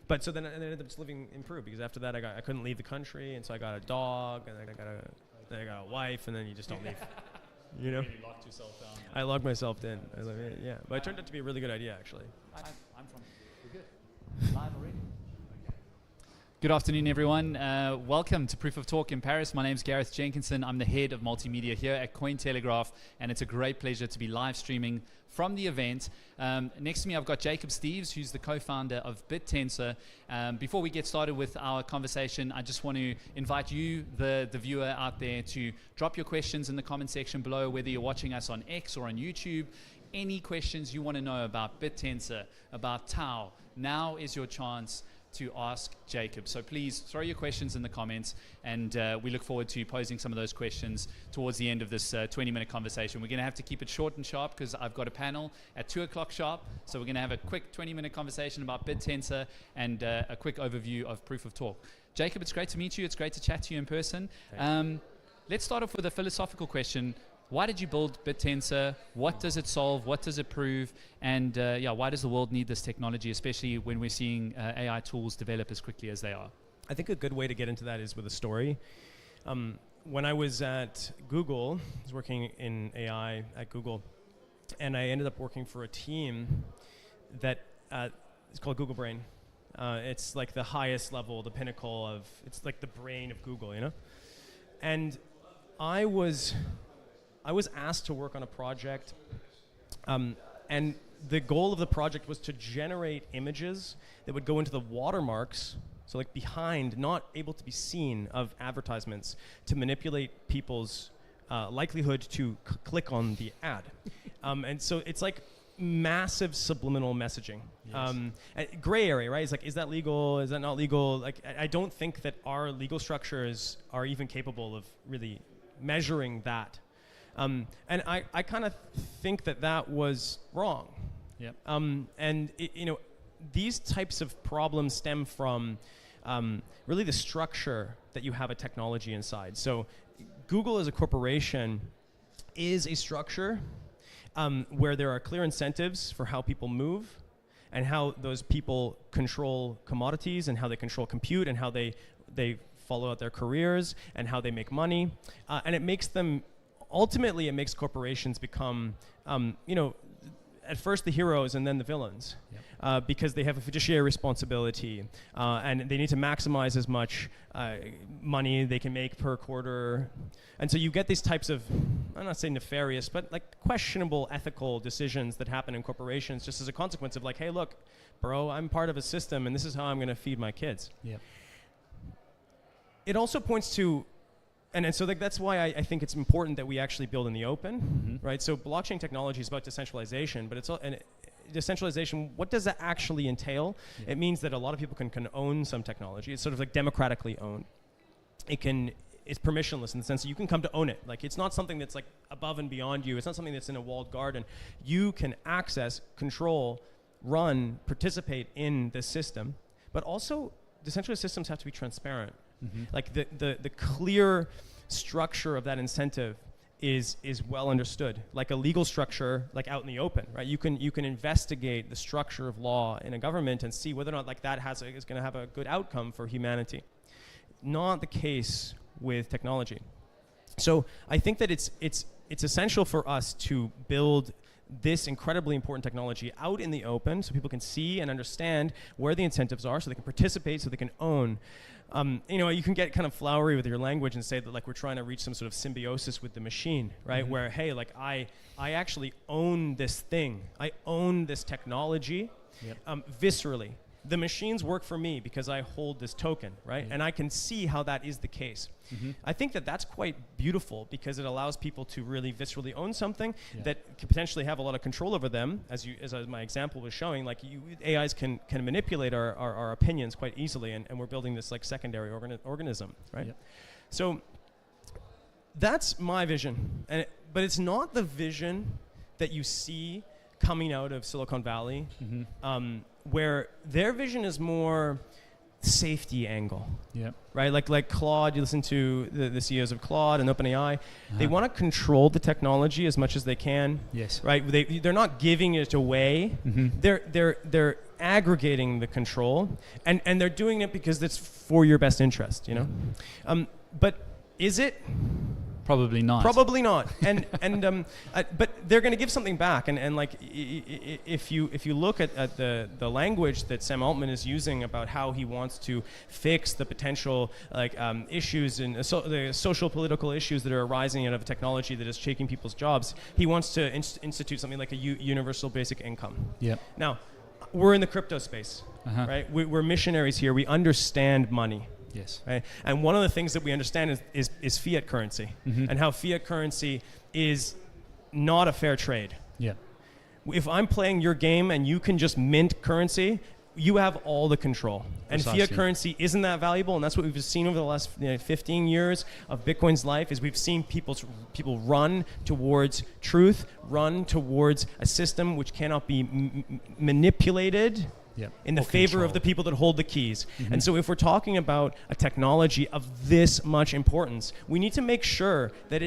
But so then I ended up just living in Peru because after that I couldn't leave the country, and so I got a dog, and then I got a wife, and then you just don't leave. You know? You really locked yourself down. I logged myself in. I was like, yeah, but it turned out to be a really good idea actually. I'm from. We're good. Live already. Good afternoon, everyone. Welcome to Proof of Talk in Paris. My name is Gareth Jenkinson. I'm the head of multimedia here at Cointelegraph, and it's a great pleasure to be live streaming from the event. Next to me, I've got Jacob Steeves, who's the co-founder of Bittensor. Before we get started with our conversation, I just want to invite you, the viewer out there, to drop your questions in the comment section below, whether you're watching us on X or on YouTube. Any questions you want to know about Bittensor, about Tau, now is your chance to ask Jacob. So please throw your questions in the comments, and we look forward to posing some of those questions towards the end of this 20-minute conversation. We're going to have to keep it short and sharp because I've got a panel at 2 o'clock sharp, so we're going to have a quick 20-minute conversation about Bittensor and a quick overview of Proof of Talk. Jacob, it's great to meet you. It's great to chat to you in person. Let's start off with a philosophical question. Why did you build Bittensor? What does it solve? What does it prove? And why does the world need this technology, especially when we're seeing AI tools develop as quickly as they are? I think a good way to get into that is with a story. When I was at Google, I was working in AI at Google, and I ended up working for a team that is called Google Brain. It's like the highest level, the pinnacle of, it's like the brain of Google, you know? And I was asked to work on a project, and the goal of the project was to generate images that would go into the watermarks, so like behind, not able to be seen, of advertisements, to manipulate people's likelihood to click on the ad. And so it's like massive subliminal messaging. Yes. Gray area, right? It's like, is that legal? Is that not legal? Like, I don't think that our legal structures are even capable of really measuring that. And I kind of think that was wrong. Yep. And these types of problems stem from really the structure that you have a technology inside. So Google as a corporation is a structure where there are clear incentives for how people move and how those people control commodities and how they control compute and how they follow out their careers and how they make money. And it makes them ultimately, it makes corporations become, at first the heroes and then the villains. Yep. Because they have a fiduciary responsibility and they need to maximize as much money they can make per quarter. And so you get these types of, I'm not saying nefarious, but like questionable ethical decisions that happen in corporations just as a consequence of like, hey, look, bro, I'm part of a system and this is how I'm going to feed my kids. Yep. It also points to, and so that's why I think it's important that we actually build in the open, right? So blockchain technology is about decentralization, but decentralization, what does that actually entail? Yeah. It means that a lot of people can own some technology. It's sort of like democratically owned. It's permissionless in the sense that you can come to own it. Like, it's not something that's like above and beyond you. It's not something that's in a walled garden. You can access, control, run, participate in this system, but also decentralized systems have to be transparent. Like the clear structure of that incentive is well understood. Like a legal structure, like out in the open, right? You can investigate the structure of law in a government and see whether or not like that is going to have a good outcome for humanity. Not the case with technology. So I think that it's essential for us to build this incredibly important technology out in the open so people can see and understand where the incentives are, so they can participate, so they can own. You can get kind of flowery with your language and say that like we're trying to reach some sort of symbiosis with the machine, right? Where, hey, like I actually own this thing. I own this technology. Yep. Viscerally. The machines work for me because I hold this token, right? And I can see how that is the case. I think that's quite beautiful because it allows people to really viscerally own something that could potentially have a lot of control over them, as my example was showing. Like AIs can manipulate our opinions quite easily, and we're building this like secondary organism, right? Yep. So that's my vision, but it's not the vision that you see coming out of Silicon Valley. Where their vision is more safety angle, right? Like Claude, you listen to the CEOs of Claude and OpenAI, they want to control the technology as much as they can. Yes. Right? They're not giving it away. They're aggregating the control, and they're doing it because it's for your best interest, you know. But is it? Probably not. Probably not. But they're going to give something back. And like, if you look at the language that Sam Altman is using about how he wants to fix the potential like issues and the social political issues that are arising out of technology that is shaking people's jobs, he wants to institute something like a universal basic income. Yeah. Now, we're in the crypto space, right? We're missionaries here. We understand money. Yes. Right? And one of the things that we understand is fiat currency, and how fiat currency is not a fair trade. Yeah. If I'm playing your game and you can just mint currency, you have all the control. Precisely. And fiat currency isn't that valuable, and that's what we've seen over the last 15 years of Bitcoin's life, is we've seen people run towards truth, run towards a system which cannot be manipulated. Yep. In the favor of the people that hold the keys. Mm-hmm. And so if we're talking about a technology of this much importance, we need to make sure that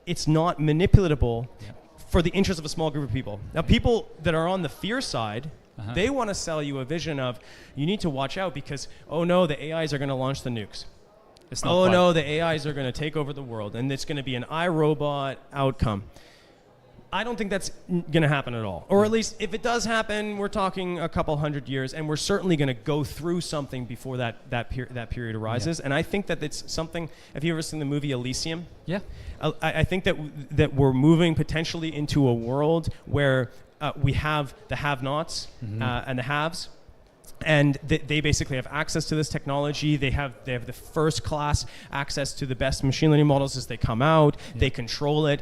it's not manipulatable for the interest of a small group of people. Now, people that are on the fear side, they want to sell you a vision of, you need to watch out because, oh no, the AIs are going to launch the nukes. Oh no, the AIs are going to take over the world, and it's going to be an iRobot outcome. I don't think that's going to happen at all. Or at least if it does happen, we're talking a couple hundred years, and we're certainly going to go through something before that period arises. And I think that it's something, have you ever seen the movie Elysium? Yeah. I think that we're moving potentially into a world where we have the have-nots and the haves. And they basically have access to this technology. They have the first class access to the best machine learning models as they come out. They control it.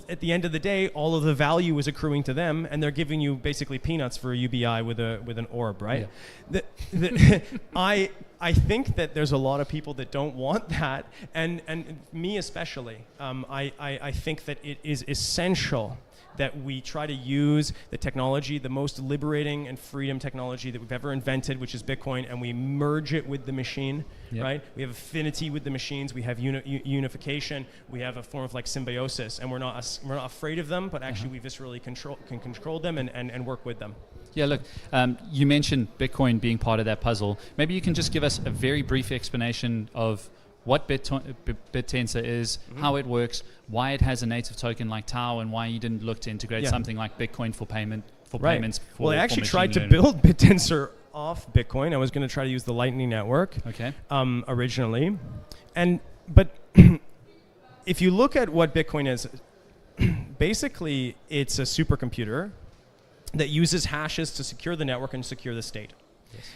At the end of the day, all of the value is accruing to them, and they're giving you basically peanuts for a UBI with an orb, right? Yeah. I think that there's a lot of people that don't want that, and me especially. I think that it is essential that we try to use the technology, the most liberating and freedom technology that we've ever invented, which is Bitcoin, and we merge it with the machine, right? We have affinity with the machines, we have unification, we have a form of like symbiosis, and we're not afraid of them, but actually we viscerally can control them and work with them. Yeah, look, you mentioned Bitcoin being part of that puzzle. Maybe you can just give us a very brief explanation of what Bittensor is, how it works, why it has a native token like Tau, and why you didn't look to integrate something like Bitcoin for payments. Well, I actually tried to build Bittensor off Bitcoin. I was going to try to use the Lightning Network originally. But if you look at what Bitcoin is, basically it's a supercomputer that uses hashes to secure the network and secure the state. Yes.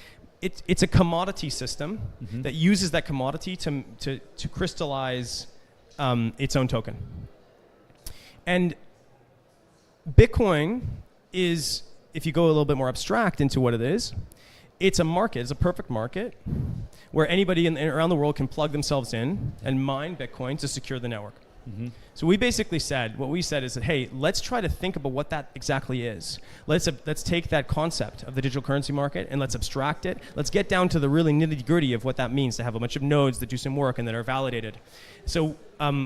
It's a commodity system that uses that commodity to crystallize its own token. And Bitcoin is, if you go a little bit more abstract into what it is, it's a market. It's a perfect market where anybody around the world can plug themselves in and mine Bitcoin to secure the network. So what we said is that, hey, let's try to think about what that exactly is. Let's take that concept of the digital currency market and let's abstract it. Let's get down to the really nitty-gritty of what that means to have a bunch of nodes that do some work and that are validated. So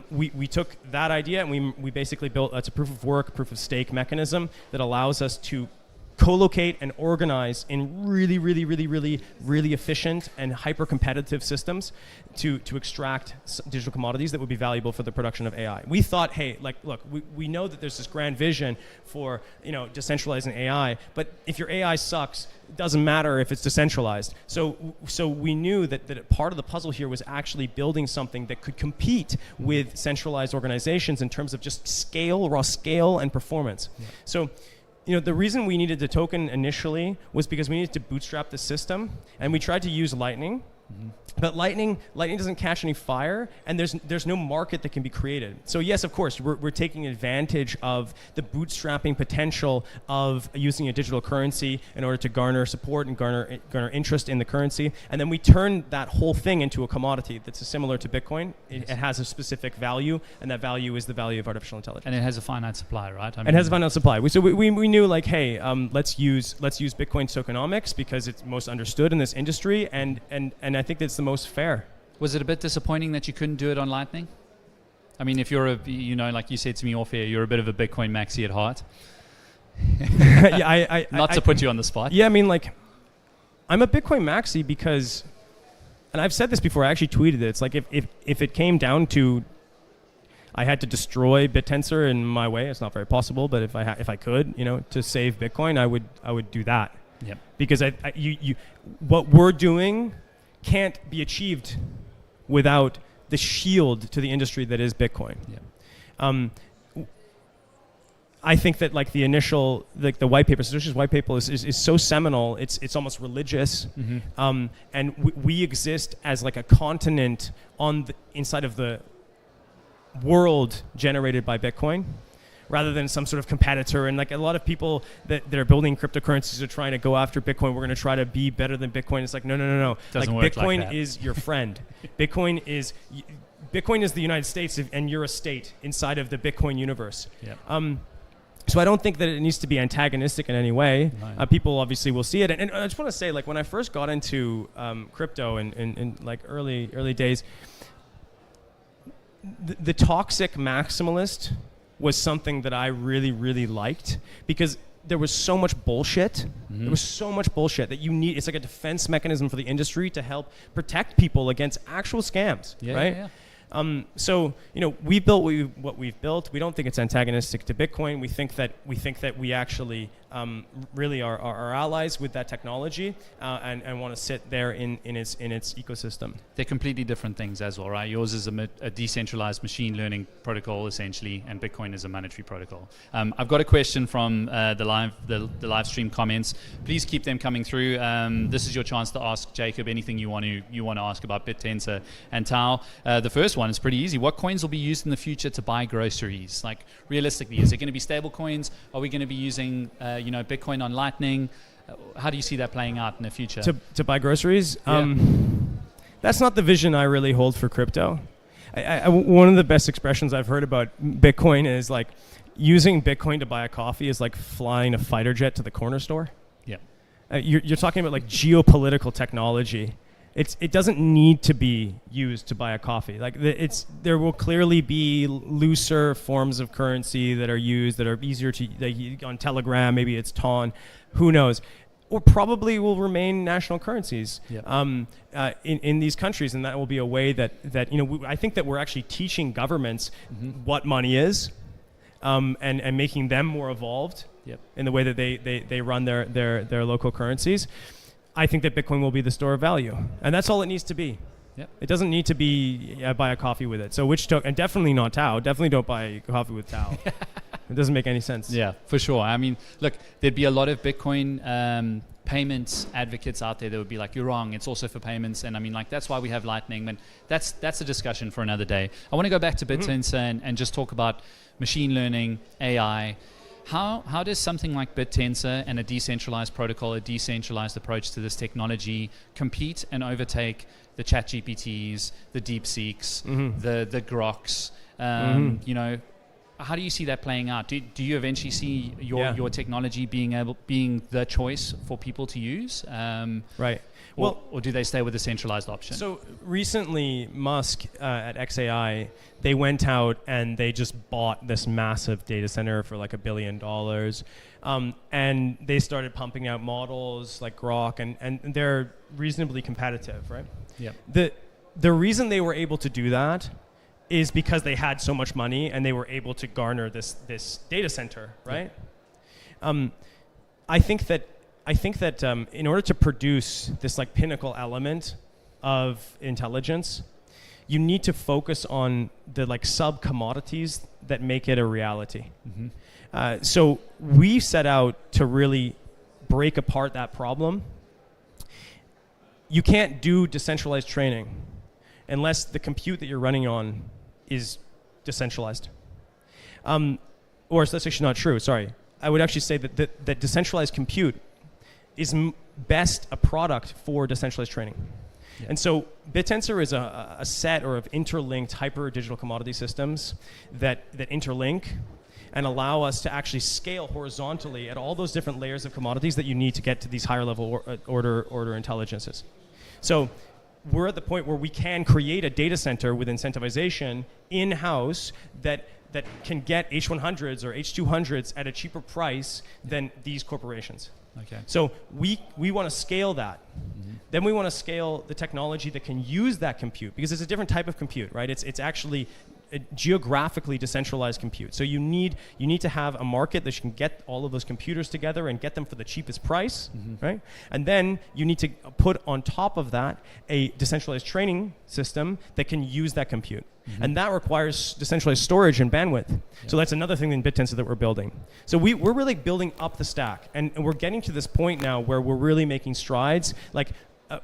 we took that idea and we basically built it's a proof of work, proof of stake mechanism that allows us to co-locate and organize in really, really, really, really, really efficient and hyper-competitive systems to extract digital commodities that would be valuable for the production of AI. We thought, hey, like, look, we know that there's this grand vision for, decentralizing AI, but if your AI sucks, it doesn't matter if it's decentralized. So we knew that part of the puzzle here was actually building something that could compete with centralized organizations in terms of just raw scale and performance. Yeah. So, the reason we needed the token initially was because we needed to bootstrap the system, and we tried to use Lightning. But Lightning doesn't catch any fire, and there's no market that can be created. So yes, of course, we're taking advantage of the bootstrapping potential of using a digital currency in order to garner support and garner interest in the currency, and then we turn that whole thing into a commodity that's similar to Bitcoin. It has a specific value, and that value is the value of artificial intelligence. And it has a finite supply, right? It has a finite supply. We knew, like, hey, let's use Bitcoin tokenomics because it's most understood in this industry, and I think that's the most fair. Was it a bit disappointing that you couldn't do it on Lightning? I mean, if you're like you said to me off air, you're a bit of a Bitcoin maxi at heart. Yeah, Not to put you on the spot. Yeah, I mean, like, I'm a Bitcoin maxi because, and I've said this before, I actually tweeted it. It's like if it came down to I had to destroy Bittensor in my way, it's not very possible, but if I could, to save Bitcoin, I would do that. Yep. Because what we're doing can't be achieved without the shield to the industry that is Bitcoin. Yep. I think that like the initial, like the white paper, Satoshi's white paper is so seminal. It's almost religious, and we exist as like a continent inside of the world generated by Bitcoin, rather than some sort of competitor. And like a lot of people that are building cryptocurrencies are trying to go after Bitcoin. We're going to try to be better than Bitcoin. It's like no. Doesn't like work Bitcoin like that. is your friend. Bitcoin is the United States, and you're a state inside of the Bitcoin universe. Yep. So I don't think that it needs to be antagonistic in any way. No. People obviously will see it. And I just want to say, like, when I first got into crypto in like early days, the toxic maximalist was something that I really, really liked, because there was so much bullshit. There was so much bullshit that you need. It's like a defense mechanism for the industry to help protect people against actual scams, right? Yeah. So we built what we've built. We don't think it's antagonistic to Bitcoin. We think that we actually really are allies with that technology, and want to sit there in its ecosystem. They're completely different things as well, right? Yours is a decentralized machine learning protocol essentially, and Bitcoin is a monetary protocol. I've got a question from the live stream comments. Please keep them coming through. This is your chance to ask Jacob anything you want to ask about Bittensor and Tau. The first one is pretty easy. What coins will be used in the future to buy groceries? Like, realistically, is it going to be stable coins? Are we going to be using Bitcoin on Lightning? How do you see that playing out in the future? To buy groceries? Yeah. That's not the vision I really hold for crypto. One of the best expressions I've heard about Bitcoin is like, using Bitcoin to buy a coffee is like flying a fighter jet to the corner store. Yeah. You're talking about like geopolitical technology. It doesn't need to be used to buy a coffee. Like there will clearly be looser forms of currency that are used that are easier to, like on Telegram, maybe it's TON, who knows, or probably will remain national currencies. Yep. In these countries, and that will be a way that I think that we're actually teaching governments what money is, and making them more evolved. Yep. In the way that they run their local currencies. I think that Bitcoin will be the store of value, and that's all it needs to be. Yep. It doesn't need to be buy a coffee with it. So which token? And definitely not Tau. Definitely don't buy coffee with Tau. It doesn't make any sense. Yeah, for sure. I mean, look, there'd be a lot of Bitcoin payments advocates out there that would be like, you're wrong, it's also for payments. And I mean, like, that's why we have Lightning. And that's a discussion for another day. I want to go back to Bittensor and just talk about machine learning, AI. How does something like Bittensor and a decentralized protocol, a decentralized approach to this technology compete and overtake the ChatGPTs, the DeepSeeks, the Groks? How do you see that playing out? Do you eventually see your technology being the choice for people to use? Right. Or do they stay with the centralized option? So recently, Musk at XAI, they went out and they just bought this massive data center for like $1 billion. And they started pumping out models like Grok, and they're reasonably competitive, right? Yeah. The reason they were able to do that is because they had so much money and they were able to garner this data center, right? Yeah. I think that in order to produce this like pinnacle element of intelligence, you need to focus on the like sub commodities that make it a reality. So we set out to really break apart that problem. You can't do decentralized training unless the compute that you're running on is decentralized. Or that's actually not true, sorry. I would actually say that decentralized compute is best a product for decentralized training. Yeah. And so Bittensor is a set or of interlinked hyper-digital commodity systems that interlink and allow us to actually scale horizontally at all those different layers of commodities that you need to get to these higher level order intelligences. So we're at the point where we can create a data center with incentivization in-house that that can get H100s or H200s at a cheaper price than these corporations. Okay. So we want to scale that. Then we want to scale the technology that can use that compute, because it's a different type of compute, right? It's actually a geographically decentralized compute. So you need to have a market that can get all of those computers together and get them for the cheapest price, right? And then you need to put on top of that a decentralized training system that can use that compute. And that requires decentralized storage and bandwidth. Yeah. So that's another thing in Bittensor that we're building. So we're really building up the stack, and we're getting to this point now where we're really making strides. Like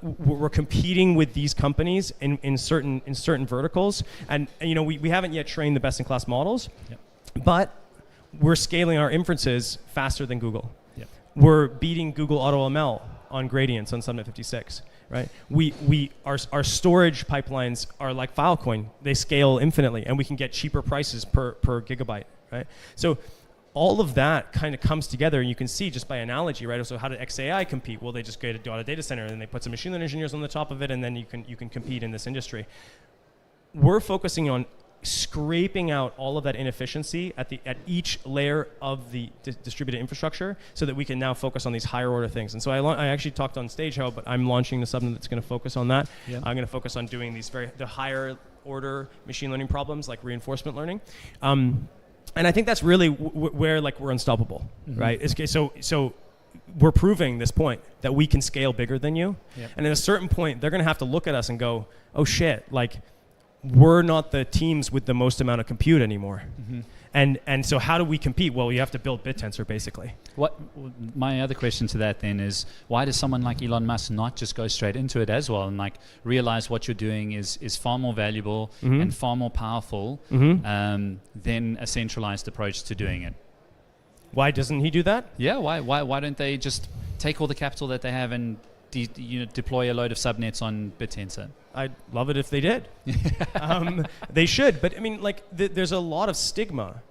we're competing with these companies in certain verticals, and you know we haven't yet trained the best-in-class models, but we're scaling our inferences faster than Google. We're beating Google AutoML on gradients on Subnet 56. Right? Our storage pipelines are like Filecoin. They scale infinitely, and we can get cheaper prices per gigabyte. Right? So all of that kind of comes together, and you can see just by analogy, right? So how did XAI compete? Well, they just go to a data center, and then they put some machine learning engineers on the top of it, and then you can compete in this industry. We're focusing on scraping out all of that inefficiency at each layer of the distributed infrastructure, so that we can now focus on these higher order things. And so I actually talked on stage but I'm launching the subnet that's going to focus on that. I'm going to focus on doing these the higher order machine learning problems like reinforcement learning. And I think that's really where we're unstoppable, right? So we're proving this point that we can scale bigger than you. And at a certain point, they're going to have to look at us and go, oh shit, we're not the teams with the most amount of compute anymore. And so how do we compete? Well, you have to build Bittensor, basically. My other question to that then is, why does someone like Elon Musk not just go straight into it as well and realize what you're doing is far more valuable and far more powerful than a centralized approach to doing it? Why doesn't he do that? Yeah, why don't they just take all the capital that they have and deploy a load of subnets on Bittensor? I'd love it if they did. They should, but I mean, there's a lot of stigma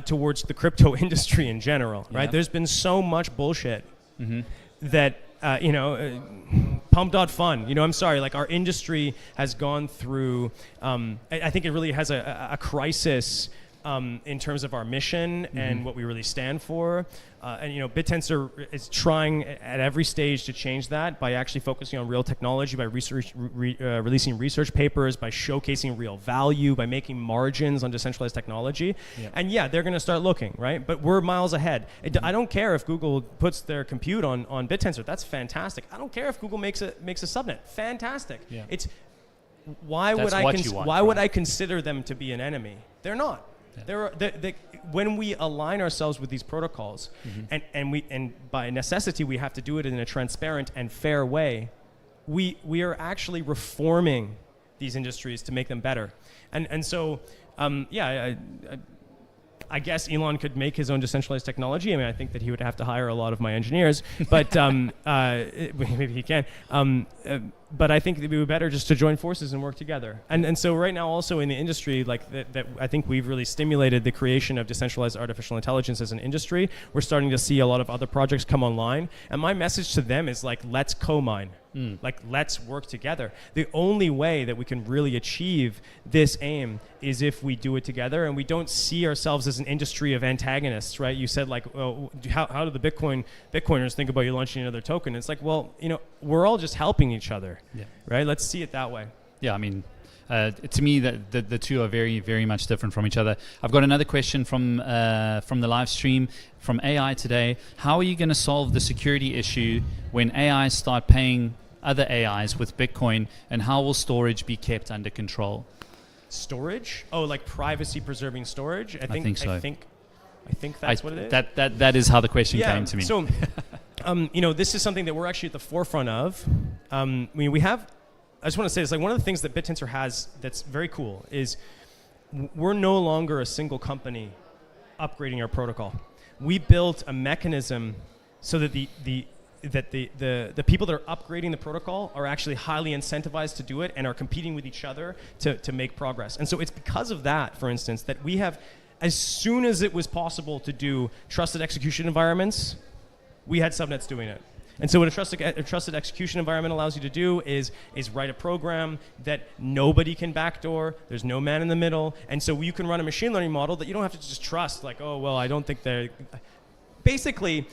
towards the crypto industry in general, right? There's been so much bullshit that pump.fun. I'm sorry, our industry has gone through. I think it really has a crisis in terms of our mission and what we really stand for. And Bittensor is trying at every stage to change that by actually focusing on real technology, by releasing research papers, by showcasing real value, by making margins on decentralized technology. And they're going to start looking, right? But we're miles ahead. I don't care if Google puts their compute on Bittensor. That's fantastic. I don't care if Google makes a subnet. Fantastic. It's why would I consider them to be an enemy? They're not. When we align ourselves with these protocols, and by necessity we have to do it in a transparent and fair way, we are actually reforming these industries to make them better. And so I guess Elon could make his own decentralized technology. I mean, I think that he would have to hire a lot of my engineers, but maybe he can. But I think it would be better just to join forces and work together. And so right now also in the industry, that I think we've really stimulated the creation of decentralized artificial intelligence as an industry. We're starting to see a lot of other projects come online. And my message to them is let's co-mine. Let's work together. The only way that we can really achieve this aim is if we do it together, and we don't see ourselves as an industry of antagonists, right? You said how do the Bitcoiners think about you launching another token? It's we're all just helping each other, right? Let's see it that way. Yeah, I mean, to me, the two are very, very much different from each other. I've got another question from the live stream from AI today. How are you going to solve the security issue when AIs start paying other AIs with Bitcoin, and how will storage be kept under control? Storage? Oh, privacy preserving storage? I think so. I think that's what it is. That is how the question came to me. So, this is something that we're actually at the forefront of. I just want to say this, one of the things that Bittensor has that's very cool is we're no longer a single company upgrading our protocol. We built a mechanism so that the people that are upgrading the protocol are actually highly incentivized to do it and are competing with each other to make progress. And so it's because of that, for instance, that we have, as soon as it was possible to do trusted execution environments, we had subnets doing it. And so what a trusted execution environment allows you to do is write a program that nobody can backdoor. There's no man in the middle. And so you can run a machine learning model that you don't have to just trust, like, oh, well, I don't think they're... Basically,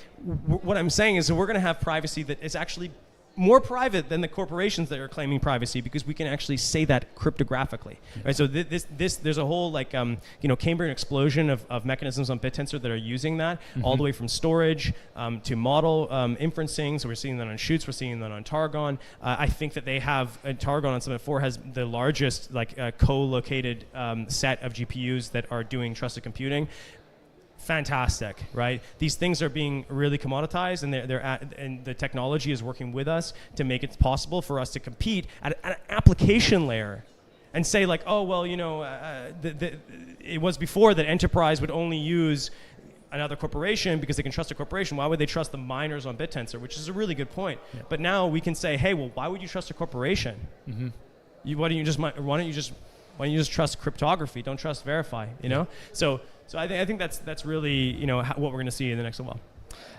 what I'm saying is that we're going to have privacy that is actually more private than the corporations that are claiming privacy, because we can actually say that cryptographically, right? So there's a whole Cambrian explosion of mechanisms on Bittensor that are using that, all the way from storage to model inferencing. So we're seeing that on Shoots, we're seeing that on Targon. I think that they have Targon on Summit 4 has the largest co-located set of GPUs that are doing trusted computing. Fantastic, right? These things are being really commoditized, and and the technology is working with us to make it possible for us to compete at an application layer, and say like, oh well, it was before that enterprise would only use another corporation because they can trust a corporation. Why would they trust the miners on Bittensor? Which is a really good point. Yeah. But now we can say, hey, well, why would you trust a corporation? Why don't you just trust cryptography? Don't trust verify. You know. So I think that's really what we're going to see in the next while.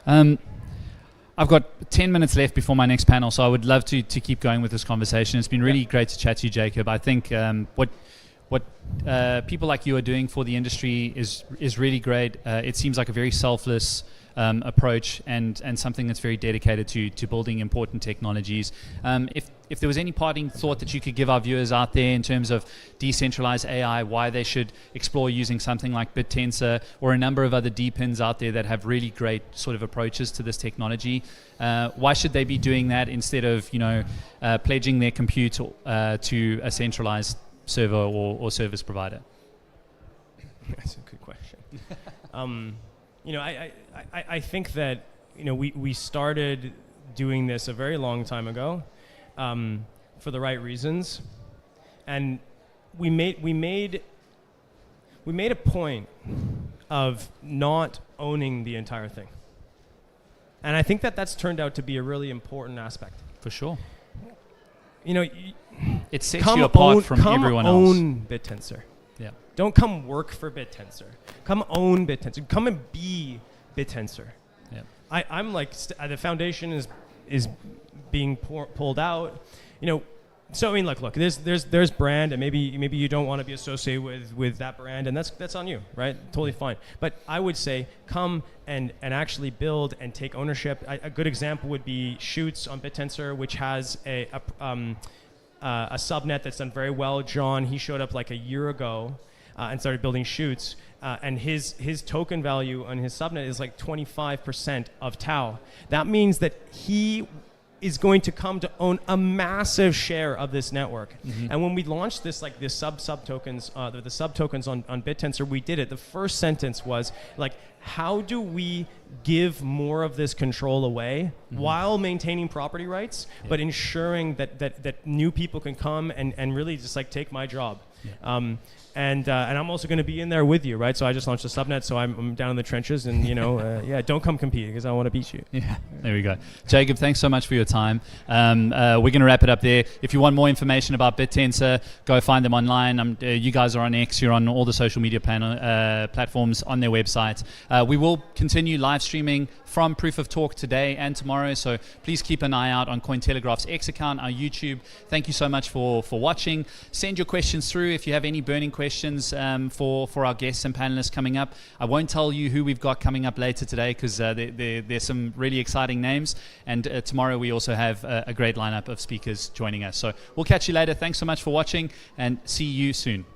I've got 10 minutes left before my next panel, so I would love to keep going with this conversation. It's been really great to chat to you, Jacob. I think what people like you are doing for the industry is really great. It seems like a very selfless approach and something that's very dedicated to building important technologies. If there was any parting thought that you could give our viewers out there in terms of decentralized AI, why they should explore using something like Bittensor or a number of other DPINs out there that have really great sort of approaches to this technology, why should they be doing that instead of pledging their compute to a centralized server or service provider? That's a good question. I think that we started doing this a very long time ago for the right reasons, and we made a point of not owning the entire thing, and I think that's turned out to be a really important aspect. For sure. It sets you apart from everyone else. Come own Bittensor. Yeah. Don't come work for Bittensor. Come own Bittensor. Come and be Bittensor. Yeah. I'm like the foundation is being pulled out. So I mean, look. There's brand, and maybe you don't want to be associated with that brand, and that's on you, right? Totally fine. But I would say come and actually build and take ownership. A good example would be Shoots on Bittensor, which has a subnet that's done very well. John, he showed up like a year ago and started building Shoots, and his token value on his subnet is like 25% of tau. That means that he is going to come to own a massive share of this network. And when we launched this, like the sub tokens on Bittensor, we did it. The first sentence was like, how do we give more of this control away while maintaining property rights, but ensuring that new people can come and really just like take my job. And I'm also going to be in there with you, right? So I just launched a subnet, so I'm down in the trenches, and don't come compete because I want to beat you. Yeah, there we go. Jacob, thanks so much for your time. We're going to wrap it up there. If you want more information about Bittensor, go find them online. You guys are on X. You're on all the social media platforms on their website. We will continue live streaming from Proof of Talk today and tomorrow, so please keep an eye out on Cointelegraph's X account, our YouTube. Thank you so much for watching. Send your questions through if you have any burning questions for our guests and panelists coming up. I won't tell you who we've got coming up later today because there's some really exciting names, and tomorrow we also have a great lineup of speakers joining us. So we'll catch you later. Thanks so much for watching, and see you soon.